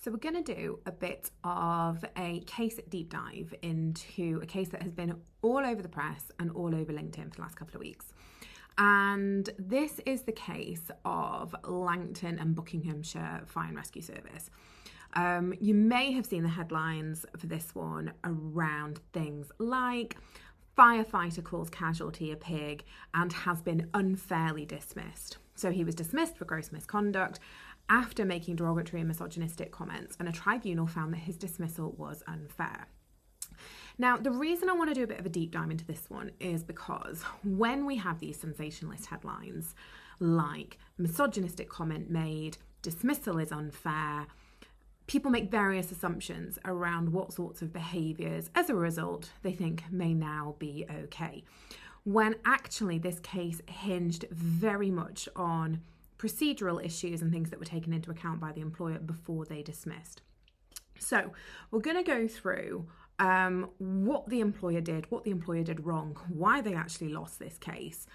So we're going to do a bit of a case deep dive into a case that has been all over the press and all over LinkedIn for the last couple of weeks. And this is the case of Langton and Buckinghamshire Fire and Rescue Service. You may have seen the headlines for this one around things like firefighter calls casualty a pig and has been unfairly dismissed. So he was dismissed for gross misconduct after making derogatory and misogynistic comments, and a tribunal found that his dismissal was unfair. Now, the reason I want to do a bit of a deep dive into this one is because when we have these sensationalist headlines like misogynistic comment made, dismissal is unfair, people make various assumptions around what sorts of behaviours, as a result, they think may now be okay. When actually this case hinged very much on procedural issues and things that were taken into account by the employer before they dismissed. So we're going to go through what the employer did wrong, why they actually lost this case,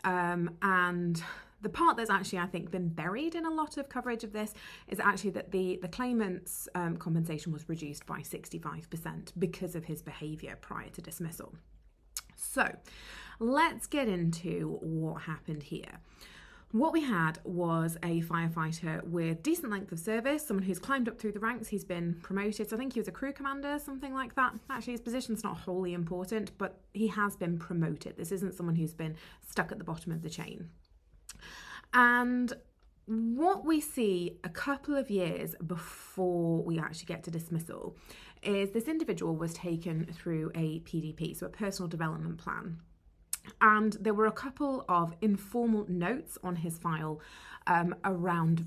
and the part that's actually, I think, been buried in a lot of coverage of this is actually that the claimant's compensation was reduced by 65% because of his behaviour prior to dismissal. So let's get into what happened here. What we had was a firefighter with decent length of service, someone who's climbed up through the ranks, he's been promoted. So I think he was a crew commander, something like that. Actually, his position's not wholly important, but he has been promoted. This isn't someone who's been stuck at the bottom of the chain. And what we see a couple of years before we actually get to dismissal is this individual was taken through a PDP, so a personal development plan. And there were a couple of informal notes on his file around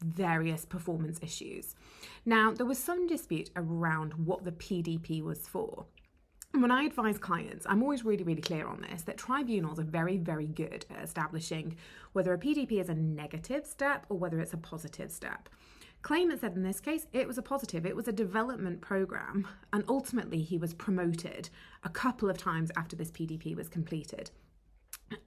various performance issues. Now, there was some dispute around what the PDP was for. When I advise clients, I'm always really, really clear on this, that tribunals are very, very good at establishing whether a PDP is a negative step or whether it's a positive step. Claimant said in this case, it was a positive, it was a development programme, and ultimately he was promoted a couple of times after this PDP was completed.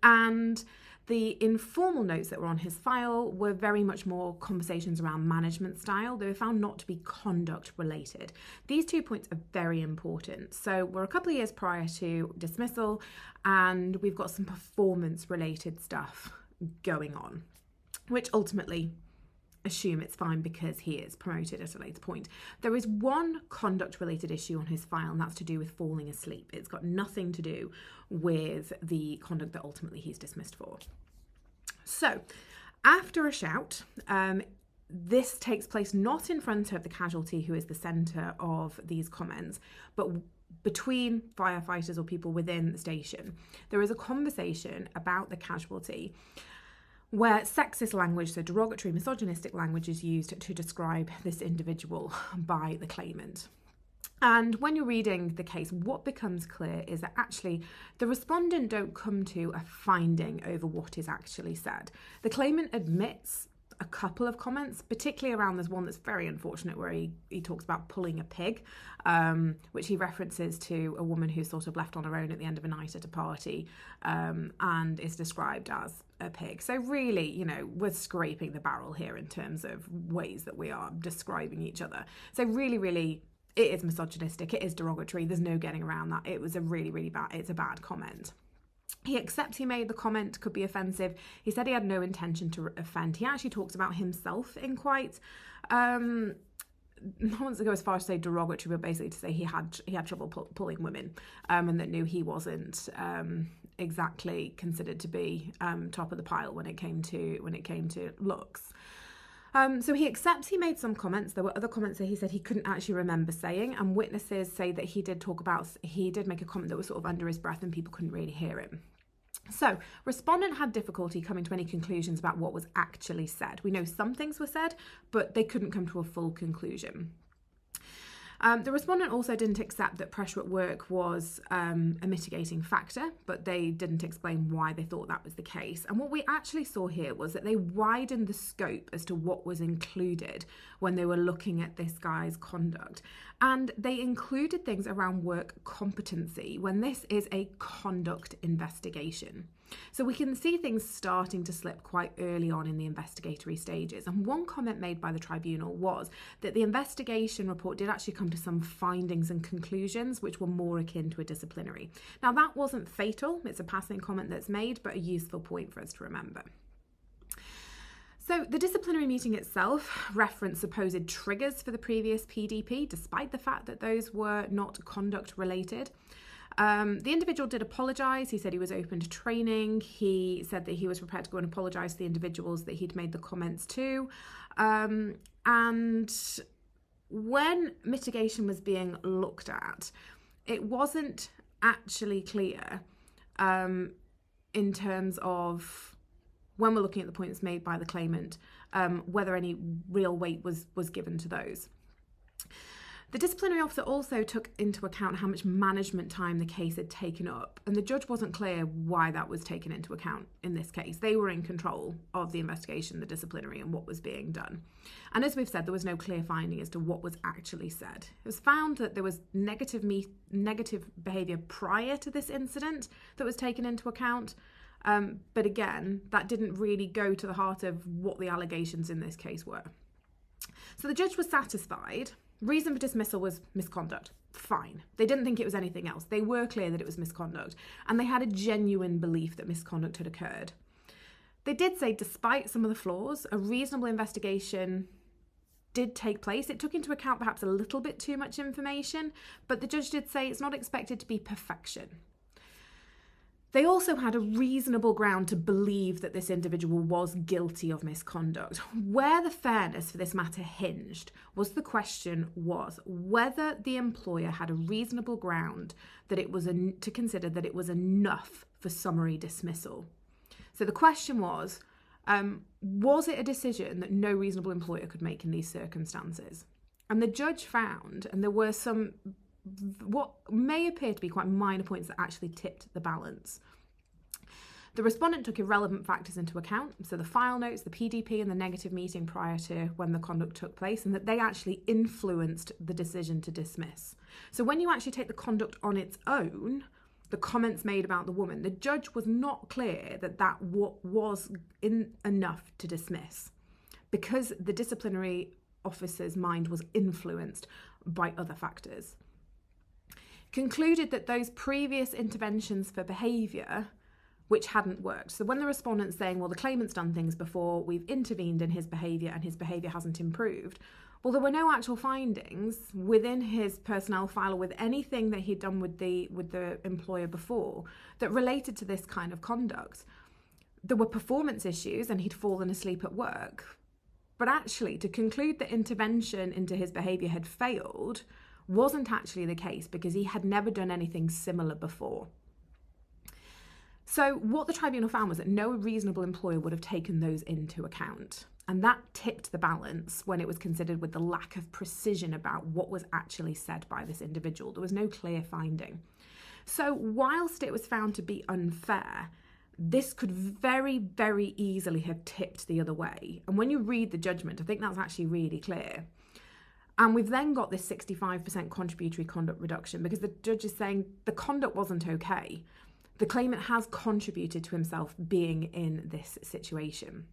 And the informal notes that were on his file were very much more conversations around management style. They were found not to be conduct related. These 2 points are very important. So we're a couple of years prior to dismissal and we've got some performance related stuff going on, which ultimately assume it's fine because he is promoted at a later point. There is one conduct related issue on his file, and that's to do with falling asleep. It's got nothing to do with the conduct that ultimately he's dismissed for. So after a shout, this takes place not in front of the casualty, who is the centre of these comments, but between firefighters or people within the station. There is a conversation about the casualty where sexist language, so derogatory, misogynistic language, is used to describe this individual by the claimant. And when you're reading the case, what becomes clear is that actually the respondent don't come to a finding over what is actually said. The claimant admits a couple of comments, particularly around this one that's very unfortunate where he talks about pulling a pig, which he references to a woman who's sort of left on her own at the end of a night at a party and is described as a pig. So really, you know, we're scraping the barrel here in terms of ways that we are describing each other. So really, really, it is misogynistic, it is derogatory, there's no getting around that. It was a really, really bad, it's a bad comment. He accepts he made the comment could be offensive. He said he had no intention to offend. He actually talks about himself in quite, not wants to go as far as to say derogatory, but basically to say he had trouble pulling women, and that knew he wasn't exactly considered to be top of the pile when it came to looks. So he accepts he made some comments. There were other comments that he said he couldn't actually remember saying, and witnesses say that he did make a comment that was sort of under his breath and people couldn't really hear him. So respondent had difficulty coming to any conclusions about what was actually said. We know some things were said, but they couldn't come to a full conclusion. The respondent also didn't accept that pressure at work was a mitigating factor, but they didn't explain why they thought that was the case. And what we actually saw here was that they widened the scope as to what was included when they were looking at this guy's conduct. And they included things around work competency when this is a conduct investigation. So we can see things starting to slip quite early on in the investigatory stages. And one comment made by the tribunal was that the investigation report did actually come to some findings and conclusions which were more akin to a disciplinary. Now, that wasn't fatal. It's a passing comment that's made, but a useful point for us to remember. So the disciplinary meeting itself referenced supposed triggers for the previous PDP, despite the fact that those were not conduct related. The individual did apologise. He said he was open to training. He said that he was prepared to go and apologise to the individuals that he'd made the comments to. And when mitigation was being looked at, it wasn't actually clear in terms of, when we're looking at the points made by the claimant, whether any real weight was given to those. The disciplinary officer also took into account how much management time the case had taken up, and the judge wasn't clear why that was taken into account in this case. They were in control of the investigation, the disciplinary, and what was being done. And as we've said, there was no clear finding as to what was actually said. It was found that there was negative behaviour prior to this incident that was taken into account. But again, that didn't really go to the heart of what the allegations in this case were. So the judge was satisfied. Reason for dismissal was misconduct. Fine. They didn't think it was anything else. They were clear that it was misconduct, and they had a genuine belief that misconduct had occurred. They did say, despite some of the flaws, a reasonable investigation did take place. It took into account perhaps a little bit too much information, but the judge did say it's not expected to be perfection. They also had a reasonable ground to believe that this individual was guilty of misconduct. Where the fairness for this matter hinged was the question was whether the employer had a reasonable ground that it was to consider that it was enough for summary dismissal. So the question was it a decision that no reasonable employer could make in these circumstances? And the judge found, and there were some what may appear to be quite minor points that actually tipped the balance. The respondent took irrelevant factors into account, so the file notes, the PDP, and the negative meeting prior to when the conduct took place, and that they actually influenced the decision to dismiss. So when you actually take the conduct on its own, the comments made about the woman, the judge was not clear that that was enough to dismiss, because the disciplinary officer's mind was influenced by other factors. Concluded that those previous interventions for behaviour, which hadn't worked. So when the respondent's saying, well, the claimant's done things before, we've intervened in his behaviour and his behaviour hasn't improved, well, there were no actual findings within his personnel file or with anything that he'd done with the employer before that related to this kind of conduct. There were performance issues and he'd fallen asleep at work. But actually, to conclude that intervention into his behaviour had failed wasn't actually the case, because he had never done anything similar before. So what the tribunal found was that no reasonable employer would have taken those into account. And that tipped the balance when it was considered with the lack of precision about what was actually said by this individual. There was no clear finding. So whilst it was found to be unfair, this could very, very easily have tipped the other way. And when you read the judgment, I think that's actually really clear. And we've then got this 65% contributory conduct reduction, because the judge is saying the conduct wasn't okay. The claimant has contributed to himself being in this situation.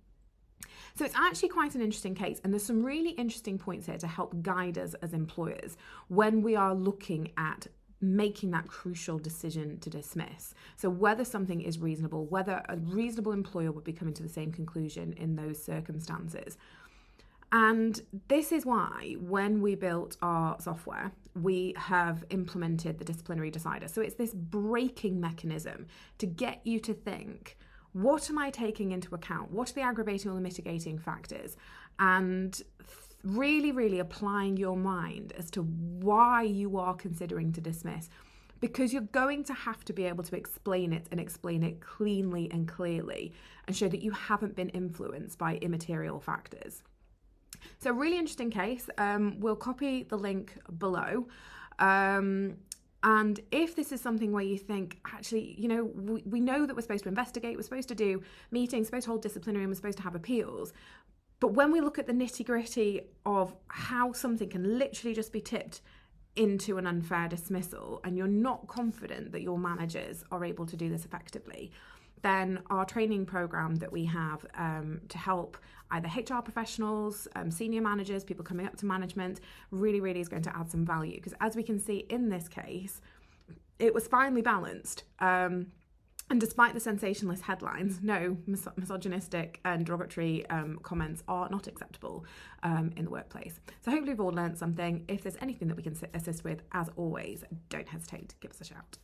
So it's actually quite an interesting case, and there's some really interesting points here to help guide us as employers when we are looking at making that crucial decision to dismiss. So whether something is reasonable, whether a reasonable employer would be coming to the same conclusion in those circumstances. And this is why when we built our software, we have implemented the disciplinary decider. So it's this braking mechanism to get you to think, what am I taking into account? What are the aggravating or the mitigating factors? And really, really applying your mind as to why you are considering to dismiss, because you're going to have to be able to explain it and explain it cleanly and clearly and show that you haven't been influenced by immaterial factors. So a really interesting case. We'll copy the link below. And if this is something where you think, actually, you know, we know that we're supposed to investigate, we're supposed to do meetings, supposed to hold disciplinary, and we're supposed to have appeals. But when we look at the nitty-gritty of how something can literally just be tipped into an unfair dismissal, and you're not confident that your managers are able to do this effectively, then our training program that we have to help either HR professionals, senior managers, people coming up to management, really is going to add some value. Because as we can see in this case, it was finely balanced. And despite the sensationalist headlines, no, misogynistic and derogatory comments are not acceptable in the workplace. So hopefully you've all learned something. If there's anything that we can assist with, as always, don't hesitate to give us a shout.